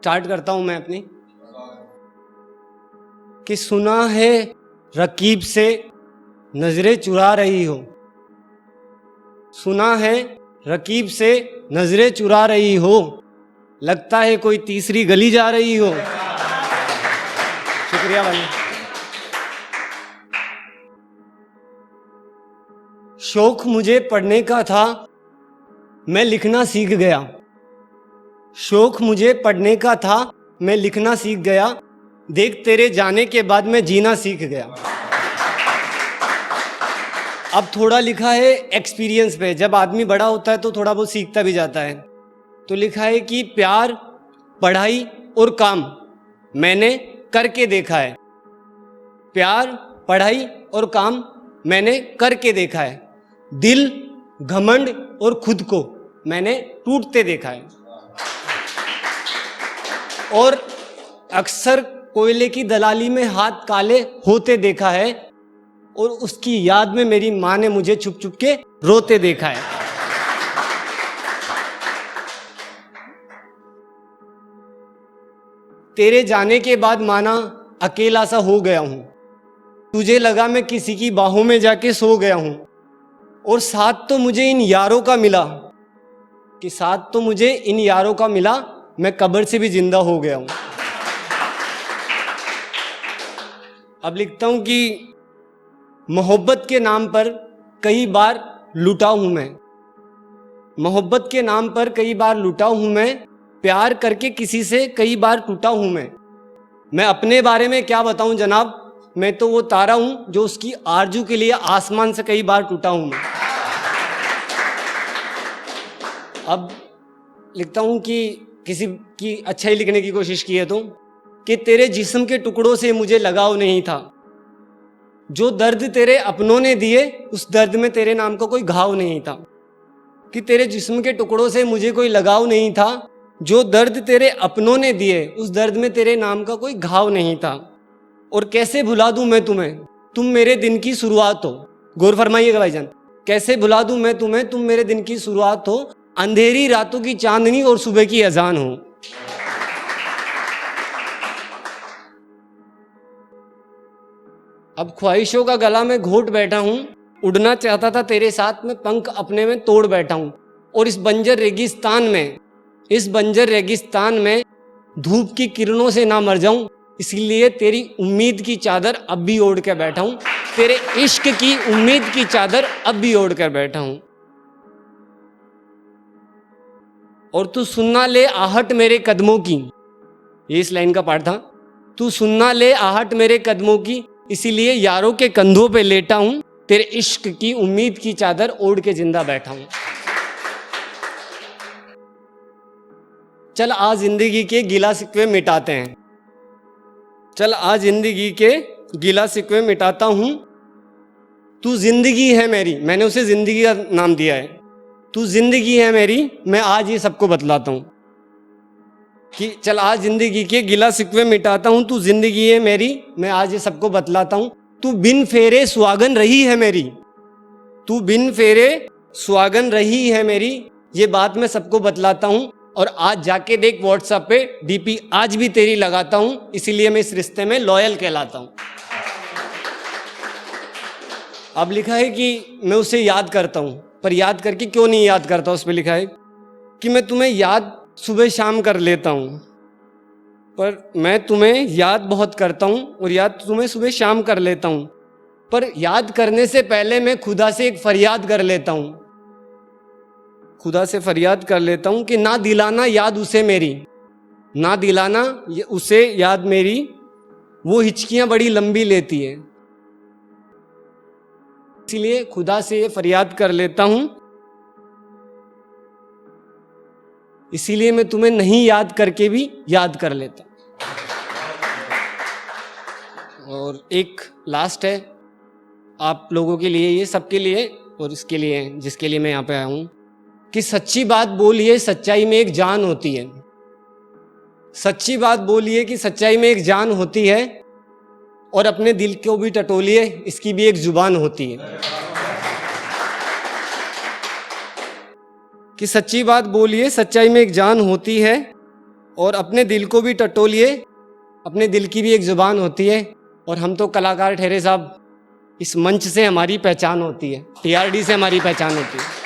Start करता हूं मैं अपनी कि सुना है रकीब से नजरें चुरा रही हो, सुना है रकीब से नजरें चुरा रही हो, लगता है कोई तीसरी गली जा रही हो। शुक्रिया भाई। शौक मुझे पढ़ने का था, मैं लिखना सीख गया। शौक मुझे पढ़ने का था, मैं लिखना सीख गया। देख तेरे जाने के बाद मैं जीना सीख गया। अब थोड़ा लिखा है एक्सपीरियंस पे, जब आदमी बड़ा होता है तो थोड़ा बहुत सीखता भी जाता है। तो लिखा है कि प्यार, पढ़ाई और काम मैंने करके देखा है। प्यार, पढ़ाई और काम मैंने करके देखा है। दिल, घमंड और खुद को मैंने टूटते देखा है। और अक्सर कोयले की दलाली में हाथ काले होते देखा है। और उसकी याद में मेरी माँ ने मुझे छुप छुप के रोते देखा है। तेरे जाने के बाद माना अकेला सा हो गया हूं। तुझे लगा मैं किसी की बाहों में जाके सो गया हूं। और साथ तो मुझे इन यारों का मिला, कि साथ तो मुझे इन यारों का मिला, मैं कब्र से भी जिंदा हो गया हूं। अब लिखता हूं कि मोहब्बत के नाम पर कई बार लुटा हूं मैं। मोहब्बत के नाम पर कई बार लुटा हूं मैं। प्यार करके किसी से कई बार टूटा हूं मैं अपने बारे में क्या बताऊं जनाब, मैं तो वो तारा हूं जो उसकी आरजू के लिए आसमान से कई बार टूटा हूं मैं। अब लिखता हूं कि किसी की अच्छाई लिखने की कोशिश की है तो, कि तेरे जिस्म के टुकड़ों से मुझे लगाव नहीं था। जो दर्द तेरे अपनों ने दिए उस दर्द में तेरे नाम का कोई घाव नहीं था। कि तेरे जिस्म के टुकड़ों से मुझे कोई लगाव नहीं था। जो दर्द तेरे अपनों ने दिए उस दर्द में तेरे नाम का कोई घाव नहीं था। और कैसे भुला दूं मैं तुम्हें, तुम मेरे दिन की शुरुआत हो। गौर फरमाइएगा भाईजान, कैसे भुला दूं मैं तुम्हें, तुम मेरे दिन की शुरुआत हो। अंधेरी रातों की चांदनी और सुबह की अजान हो। अब ख्वाहिशों का गला में घोट बैठा हूं। उड़ना चाहता था तेरे साथ में, पंख अपने में तोड़ बैठा हूं। और इस बंजर रेगिस्तान में धूप की किरणों से ना मर जाऊं, इसलिए तेरी उम्मीद की चादर अब भी ओढ़ कर बैठा हूं। तेरे इश्क की उम्मीद की चादर अब भी ओढ़ कर बैठा हूं। और तू सुनना ले आहट मेरे कदमों की, ये इस लाइन का पार्ट था। तू सुनना ले आहट मेरे कदमों की, इसीलिए यारों के कंधों पे लेटा हूं। तेरे इश्क की उम्मीद की चादर ओढ़ के जिंदा बैठा हूं। चल आज जिंदगी के गिला शिकवे मिटाते हैं। चल आज जिंदगी के गिला शिकवे मिटाता हूं। तू जिंदगी है मेरी, मैंने उसे जिंदगी का नाम दिया है। तू जिंदगी है मेरी, मैं आज ये सबको बतलाता हूं। कि चल आज जिंदगी के गिला शिकवे मिटाता हूं। तू जिंदगी है मेरी, मैं आज ये सबको बतलाता हूं। तू बिन फेरे सुहागन रही है मेरी। तू बिन फेरे सुहागन रही है मेरी, ये बात मैं सबको बतलाता हूं। और आज जाके देख व्हाट्सएप पे डीपी आज भी तेरी लगाता हूं, इसीलिए मैं इस रिश्ते में लॉयल कहलाता हूं। अब लिखा है कि मैं उसे याद करता हूं, पर याद करके क्यों नहीं याद करता, उस पर लिखा है कि मैं तुम्हें याद सुबह शाम कर लेता हूं, पर मैं तुम्हें याद बहुत करता हूं और याद तुम्हें सुबह शाम कर लेता हूं। पर याद करने से पहले मैं खुदा से एक फरियाद कर लेता हूं। खुदा से फरियाद कर लेता हूं कि ना दिलाना याद उसे मेरी, ना दिलाना उसे याद मेरी, वो हिचकियां बड़ी लंबी लेती है। इसलिए खुदा से ये फरियाद कर लेता हूं, इसीलिए मैं तुम्हें नहीं याद करके भी याद कर लेता। और एक लास्ट है आप लोगों के लिए, ये सबके लिए और इसके लिए जिसके लिए मैं यहाँ पे आया हूं, कि सच्ची बात बोलिए सच्चाई में एक जान होती है। सच्ची बात बोलिए कि सच्चाई में एक जान होती है। और अपने दिल को भी टटोलिए, इसकी भी एक जुबान होती है। कि सच्ची बात बोलिए सच्चाई में एक जान होती है। और अपने दिल को भी टटोलिए, अपने दिल की भी एक ज़ुबान होती है। और हम तो कलाकार ठहरे साहब, इस मंच से हमारी पहचान होती है, TRD से हमारी पहचान होती है।